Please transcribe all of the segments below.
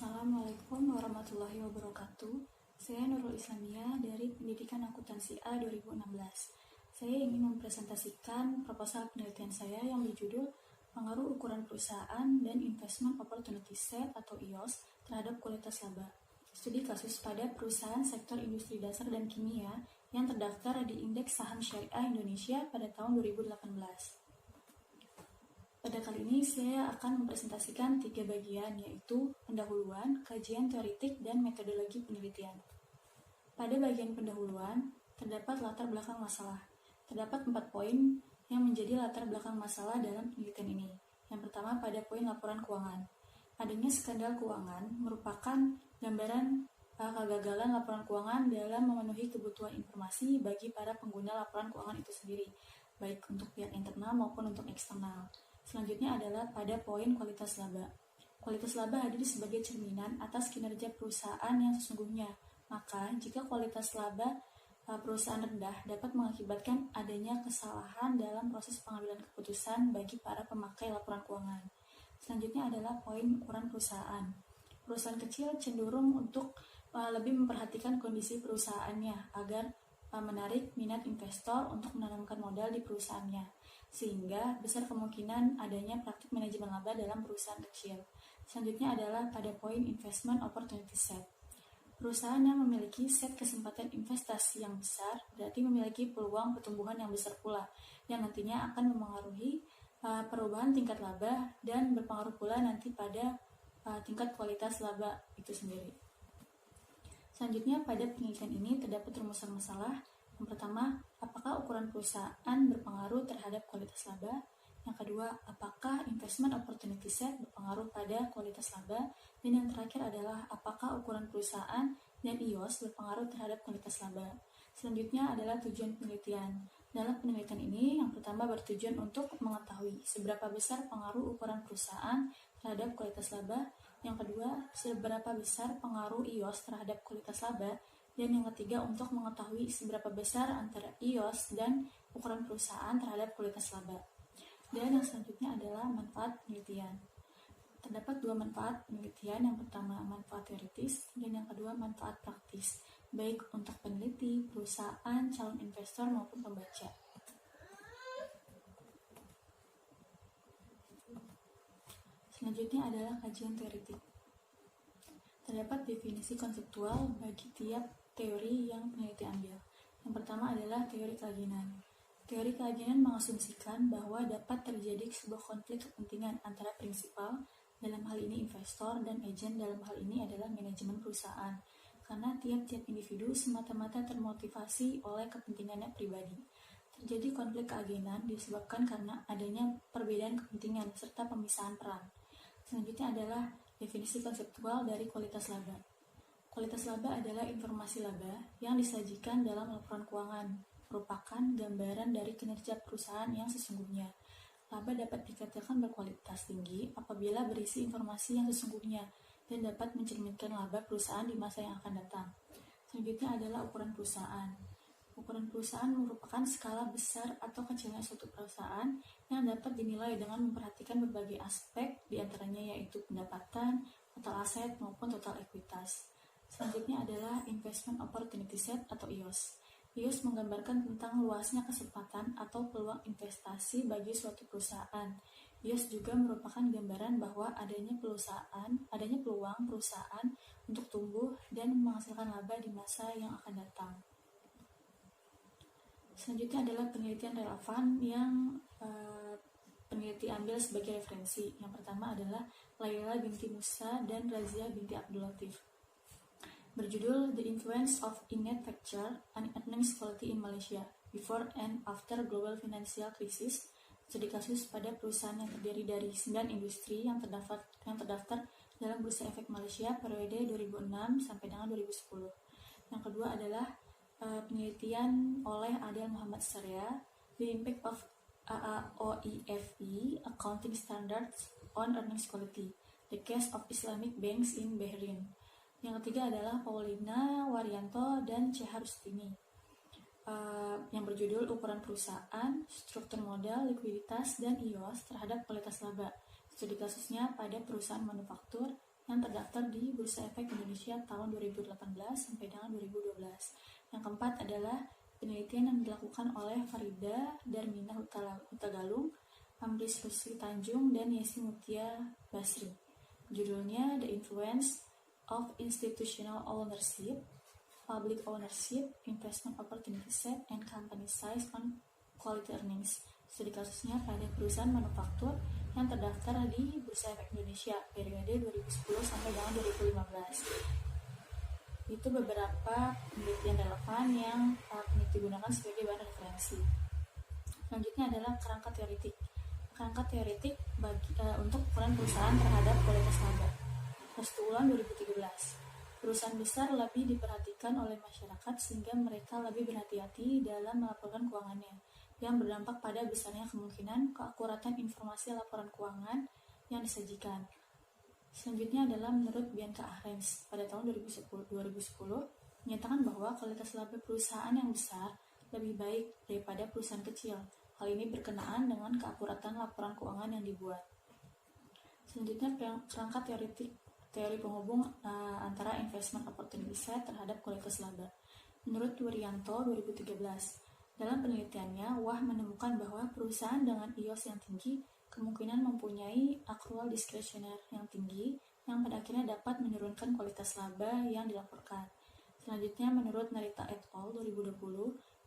Assalamualaikum warahmatullahi wabarakatuh. Saya Nurul Islamia dari Pendidikan Akuntansi A 2016. Saya ingin mempresentasikan proposal penelitian saya yang berjudul Pengaruh Ukuran Perusahaan dan Investment Opportunity Set atau IOS terhadap kualitas laba. Studi kasus pada perusahaan sektor industri dasar dan kimia yang terdaftar di Indeks Saham Syariah Indonesia pada tahun 2018. Pada kali ini saya akan mempresentasikan 3 bagian, yaitu pendahuluan, kajian teoritik, dan metodologi penelitian. Pada bagian pendahuluan, terdapat latar belakang masalah. Terdapat 4 poin yang menjadi latar belakang masalah dalam penelitian ini. Yang pertama pada poin laporan keuangan. Adanya skandal keuangan merupakan gambaran kegagalan laporan keuangan dalam memenuhi kebutuhan informasi bagi para pengguna laporan keuangan itu sendiri, baik untuk pihak internal maupun untuk eksternal. Selanjutnya adalah pada poin kualitas laba. Kualitas laba hadir sebagai cerminan atas kinerja perusahaan yang sesungguhnya. Maka, jika kualitas laba perusahaan rendah dapat mengakibatkan adanya kesalahan dalam proses pengambilan keputusan bagi para pemakai laporan keuangan. Selanjutnya adalah poin ukuran perusahaan. Perusahaan kecil cenderung untuk lebih memperhatikan kondisi perusahaannya agar menarik minat investor untuk menanamkan modal di perusahaannya, sehingga besar kemungkinan adanya praktik manajemen laba dalam perusahaan kecil. Selanjutnya adalah pada poin investment opportunity set. Perusahaan yang memiliki set kesempatan investasi yang besar berarti memiliki peluang pertumbuhan yang besar pula, yang nantinya akan memengaruhi perubahan tingkat laba dan berpengaruh pula nanti pada tingkat kualitas laba itu sendiri. Selanjutnya, pada penelitian ini terdapat rumusan masalah. Yang pertama, apakah ukuran perusahaan berpengaruh terhadap kualitas laba? Yang kedua, apakah investment opportunity set berpengaruh pada kualitas laba? Dan yang terakhir adalah, apakah ukuran perusahaan dan IOS berpengaruh terhadap kualitas laba? Selanjutnya adalah tujuan penelitian. Dalam penelitian ini, yang pertama bertujuan untuk mengetahui seberapa besar pengaruh ukuran perusahaan terhadap kualitas laba. Yang kedua, seberapa besar pengaruh IOS terhadap kualitas laba. Dan yang ketiga, untuk mengetahui seberapa besar antara IOS dan ukuran perusahaan terhadap kualitas laba. Dan yang selanjutnya adalah manfaat penelitian. Terdapat 2 manfaat penelitian, yang pertama manfaat teoritis, dan yang kedua manfaat praktis, baik untuk peneliti, perusahaan, calon investor, maupun pembaca. Selanjutnya adalah kajian teoritik. Terdapat definisi konseptual bagi tiap teori yang peneliti ambil. Yang pertama adalah teori keagenan. Teori keagenan mengasumsikan bahwa dapat terjadi sebuah konflik kepentingan antara prinsipal, dalam hal ini investor, dan agen, dalam hal ini adalah manajemen perusahaan, karena tiap-tiap individu semata-mata termotivasi oleh kepentingannya pribadi. Terjadi konflik keagenan disebabkan karena adanya perbedaan kepentingan serta pemisahan peran. Selanjutnya adalah definisi konseptual dari kualitas laba. Kualitas laba adalah informasi laba yang disajikan dalam laporan keuangan, merupakan gambaran dari kinerja perusahaan yang sesungguhnya. Laba dapat dikatakan berkualitas tinggi apabila berisi informasi yang sesungguhnya dan dapat mencerminkan laba perusahaan di masa yang akan datang. Selanjutnya adalah ukuran perusahaan. Ukuran perusahaan merupakan skala besar atau kecilnya suatu perusahaan yang dapat dinilai dengan memperhatikan berbagai aspek, diantaranya yaitu pendapatan, total aset, maupun total ekuitas. Selanjutnya adalah investment opportunity set atau IOS. IOS menggambarkan tentang luasnya kesempatan atau peluang investasi bagi suatu perusahaan. IOS juga merupakan gambaran bahwa adanya peluang perusahaan untuk tumbuh dan menghasilkan laba di masa yang akan datang. Selanjutnya adalah penelitian relevan yang peneliti ambil sebagai referensi. Yang pertama adalah Laila binti Musa dan Razia binti Abdul Latif. Berjudul The Influence of Inet Facture on Earnings Quality in Malaysia Before and After Global Financial Crisis. Studi kasus pada perusahaan yang terdiri dari 9 industri yang terdaftar dalam Bursa Efek Malaysia periode 2006 sampai dengan 2010. Yang kedua adalah penelitian oleh Adel Muhammad Saria, The Impact of AAOIFE Accounting Standards on Earnings Quality, The Case of Islamic Banks in Bahrain. Yang ketiga adalah Paulina Waryanto dan C. Harustini, yang berjudul Ukuran Perusahaan, Struktur Modal, Likuiditas, dan IOS terhadap Kualitas Laba. Studi kasusnya pada perusahaan manufaktur. yang terdaftar di Bursa Efek Indonesia tahun 2018 sampai dengan 2012. Yang keempat adalah penelitian yang dilakukan oleh Farida Darmina Hutagalung, Amris Rusli Tanjung, dan Yesi Mutia Basri. Judulnya The Influence of Institutional Ownership, Public Ownership, Investment Opportunity Set, and Company Size on Quality Earnings. Studi kasusnya pada perusahaan manufaktur yang terdaftar di Bursa Efek Indonesia periode 2010 sampai dengan 2015. Itu beberapa penelitian relevan yang peneliti gunakan sebagai bahan referensi. Selanjutnya adalah kerangka teoretik. Kerangka teoretik untuk ukuran perusahaan terhadap kualitas laba. Postulan 2013. Perusahaan besar lebih diperhatikan oleh masyarakat sehingga mereka lebih berhati-hati dalam melaporkan keuangannya, yang berdampak pada besarnya kemungkinan keakuratan informasi laporan keuangan yang disajikan. Selanjutnya adalah menurut Bianca Ahrens pada tahun 2010 menyatakan bahwa kualitas laba perusahaan yang besar lebih baik daripada perusahaan kecil. Hal ini berkenaan dengan keakuratan laporan keuangan yang dibuat. Selanjutnya kerangka teori penghubung antara investment opportunity set terhadap kualitas laba. Menurut Wuryanto 2013, dalam penelitiannya, Wah menemukan bahwa perusahaan dengan IOS yang tinggi kemungkinan mempunyai accrual discretionary yang tinggi yang pada akhirnya dapat menurunkan kualitas laba yang dilaporkan. Selanjutnya, menurut Narita et al. 2020,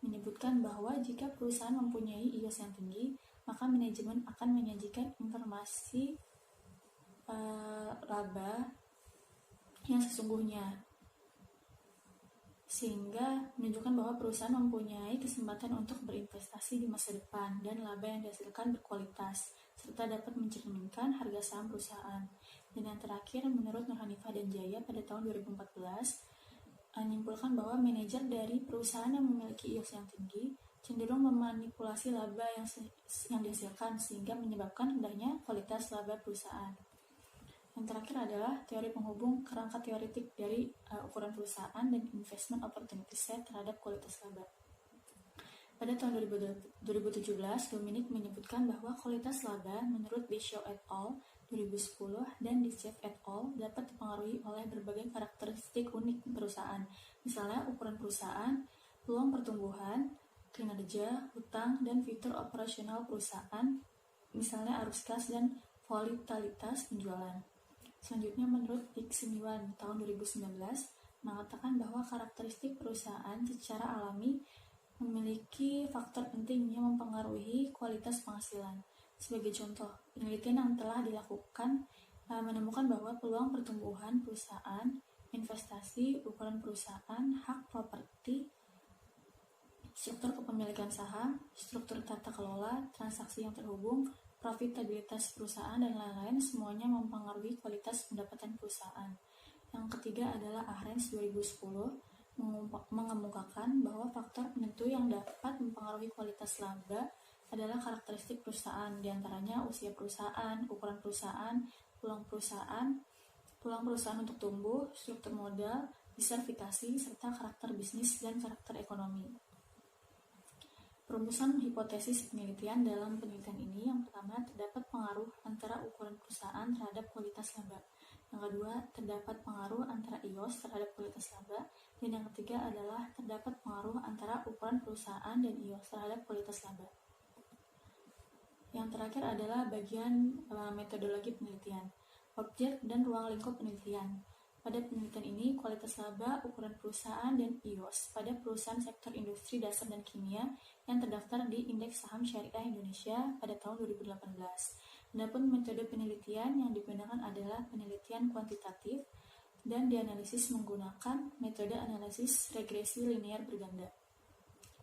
menyebutkan bahwa jika perusahaan mempunyai IOS yang tinggi, maka manajemen akan menyajikan informasi laba yang sesungguhnya, sehingga menunjukkan bahwa perusahaan mempunyai kesempatan untuk berinvestasi di masa depan dan laba yang dihasilkan berkualitas, serta dapat mencerminkan harga saham perusahaan. Dan yang terakhir, menurut Nurhanifah dan Jaya pada tahun 2014, menyimpulkan bahwa manajer dari perusahaan yang memiliki IOS yang tinggi cenderung memanipulasi laba yang dihasilkan sehingga menyebabkan rendahnya kualitas laba perusahaan. Yang terakhir adalah teori penghubung kerangka teoretik dari ukuran perusahaan dan investment opportunity set terhadap kualitas laba. Pada tahun 2017, Dominic menyebutkan bahwa kualitas laba menurut Bischoff et al. 2010 dan Dichev et al. Dapat dipengaruhi oleh berbagai karakteristik unik perusahaan, misalnya ukuran perusahaan, peluang pertumbuhan, kinerja, hutang, dan fitur operasional perusahaan, misalnya arus kas dan volatilitas penjualan. Selanjutnya, menurut Dick Simiwan tahun 2019 mengatakan bahwa karakteristik perusahaan secara alami memiliki faktor penting yang mempengaruhi kualitas penghasilan. Sebagai contoh, penelitian yang telah dilakukan menemukan bahwa peluang pertumbuhan perusahaan, investasi, ukuran perusahaan, hak properti, struktur kepemilikan saham, struktur tata kelola, transaksi yang terhubung, profitabilitas perusahaan, dan lain-lain semuanya mempengaruhi kualitas pendapatan perusahaan. Yang ketiga adalah Ahrens 2010 mengemukakan bahwa faktor penentu yang dapat mempengaruhi kualitas laba adalah karakteristik perusahaan, diantaranya usia perusahaan, ukuran perusahaan, peluang perusahaan untuk tumbuh, struktur modal, diversifikasi, serta karakter bisnis dan karakter ekonomi. Perumusan hipotesis penelitian dalam penelitian ini, yang pertama, terdapat pengaruh antara ukuran perusahaan terhadap kualitas laba. Yang kedua, terdapat pengaruh antara IOS terhadap kualitas laba. Dan yang ketiga adalah terdapat pengaruh antara ukuran perusahaan dan IOS terhadap kualitas laba. Yang terakhir adalah bagian metodologi penelitian, objek dan ruang lingkup penelitian. Pada penelitian ini, kualitas laba, ukuran perusahaan, dan IOS pada perusahaan sektor industri dasar dan kimia yang terdaftar di Indeks Saham Syariah Indonesia pada tahun 2018. Adapun metode penelitian yang digunakan adalah penelitian kuantitatif dan dianalisis menggunakan metode analisis regresi linear berganda.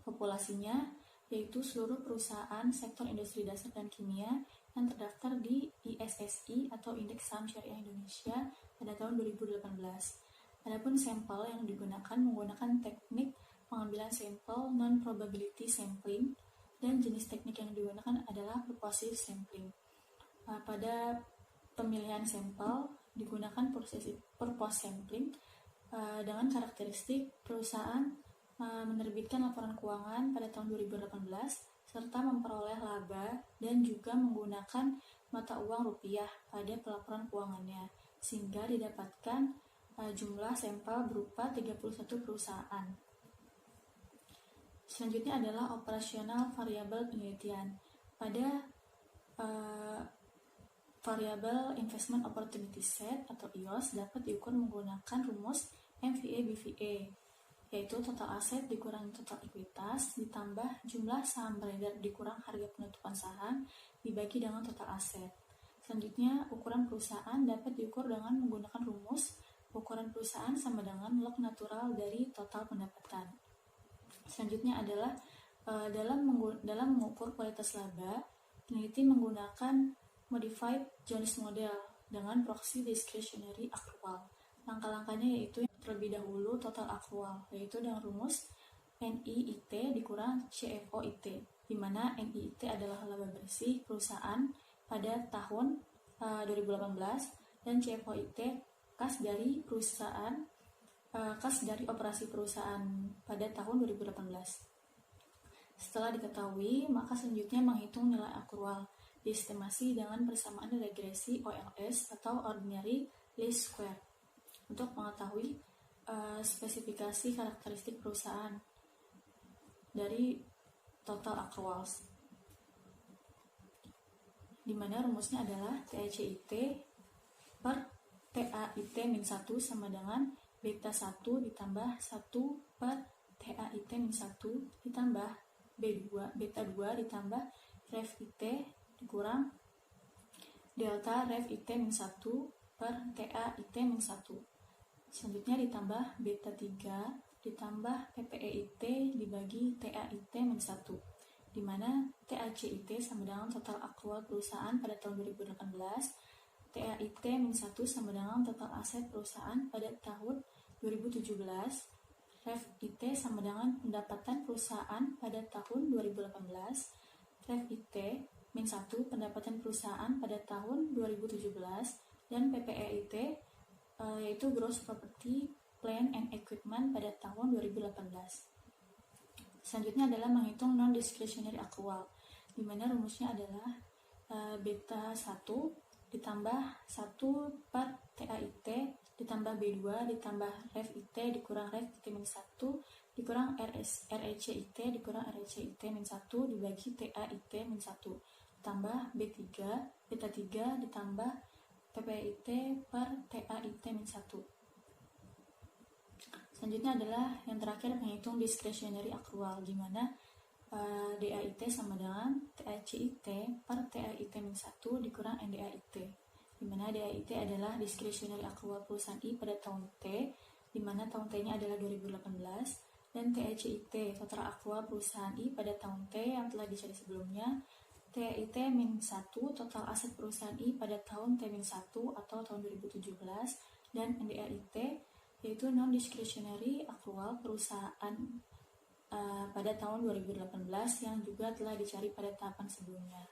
Populasinya yaitu seluruh perusahaan sektor industri dasar dan kimia yang terdaftar di ISSI atau Indeks Saham Syariah Indonesia pada tahun 2018. Adapun sampel yang digunakan menggunakan teknik pengambilan sampel non-probability sampling dan jenis teknik yang digunakan adalah purposive sampling. Pada pemilihan sampel digunakan purpose sampling dengan karakteristik perusahaan menerbitkan laporan keuangan pada tahun 2018 serta memperoleh laba dan juga menggunakan mata uang rupiah pada pelaporan keuangannya. sehingga didapatkan jumlah sampel berupa 31 perusahaan. Selanjutnya adalah operasional variabel penelitian. Pada variable investment opportunity set atau IOS dapat diukur menggunakan rumus MVA/BVA, yaitu total aset dikurangi total ekuitas ditambah jumlah saham beredar dikurang harga penutupan saham dibagi dengan total aset. Selanjutnya, ukuran perusahaan dapat diukur dengan menggunakan rumus ukuran perusahaan sama dengan log natural dari total pendapatan. Selanjutnya adalah dalam mengukur kualitas laba, peneliti menggunakan Modified Jones Model dengan proxy discretionary accrual. Langkah-langkahnya yaitu terlebih dahulu total accrual, yaitu dengan rumus NIIT dikurang CFOIT, di mana NIIT adalah laba bersih perusahaan pada tahun 2018 dan CFOIT kas dari perusahaan kas dari operasi perusahaan pada tahun 2018. Setelah diketahui, maka selanjutnya menghitung nilai akrual diestimasi dengan persamaan regresi OLS atau Ordinary Least Square untuk mengetahui spesifikasi karakteristik perusahaan dari total accruals, di mana rumusnya adalah TICIT per TAIT-1 sama dengan beta 1 ditambah 1 per TAIT-1 ditambah beta 2 ditambah ref IT dikurang delta ref IT-1 per TAIT-1. Selanjutnya ditambah beta 3 ditambah PPEIT dibagi TAIT-1, di mana TACIT sama dengan total akrual perusahaan pada tahun 2018, TAIT-1 sama dengan total aset perusahaan pada tahun 2017, ref IT sama dengan pendapatan perusahaan pada tahun 2018, ref IT-1 pendapatan perusahaan pada tahun 2017, dan PPEIT yaitu Gross Property, Plant and Equipment pada tahun 2018. Selanjutnya adalah menghitung non-discretionary accrual, di mana rumusnya adalah beta 1 ditambah 1 per TAIT ditambah B2 ditambah ref IT dikurang ref IT-1 dikurang RECIT dikurang RECIT-1 dibagi TAIT-1 tambah B3 beta 3 ditambah PPIT per TAIT-1. Selanjutnya adalah yang terakhir menghitung discretionary accrual, di mana DAIT sama dengan TACIT per TAIT-1 dikurang NDAIT, di mana DAIT adalah discretionary accrual perusahaan I pada tahun T, di mana tahun T-nya adalah 2018, dan TACIT total accrual perusahaan I pada tahun T yang telah dicari sebelumnya, TAIT-1 total aset perusahaan I pada tahun T-1 atau tahun 2017, dan NDAIT yaitu non-discretionary accrual perusahaan pada tahun 2018 yang juga telah dicari pada tahapan sebelumnya.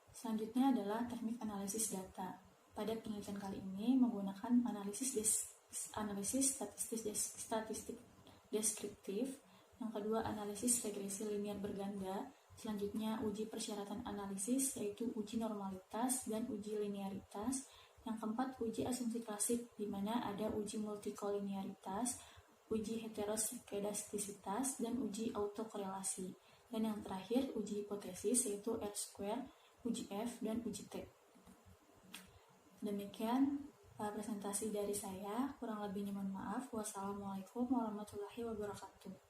Selanjutnya adalah teknik analisis data. Pada penelitian kali ini menggunakan analisis statistik deskriptif, yang kedua analisis regresi linear berganda, selanjutnya uji persyaratan analisis yaitu uji normalitas dan uji linearitas, yang keempat uji asumsi klasik di mana ada uji multikolinearitas, uji heteroskedastisitas, dan uji autokorelasi, dan yang terakhir uji hipotesis yaitu R-square, uji F, dan uji T. Demikian presentasi dari saya, kurang lebihnya mohon maaf. Wassalamualaikum warahmatullahi wabarakatuh.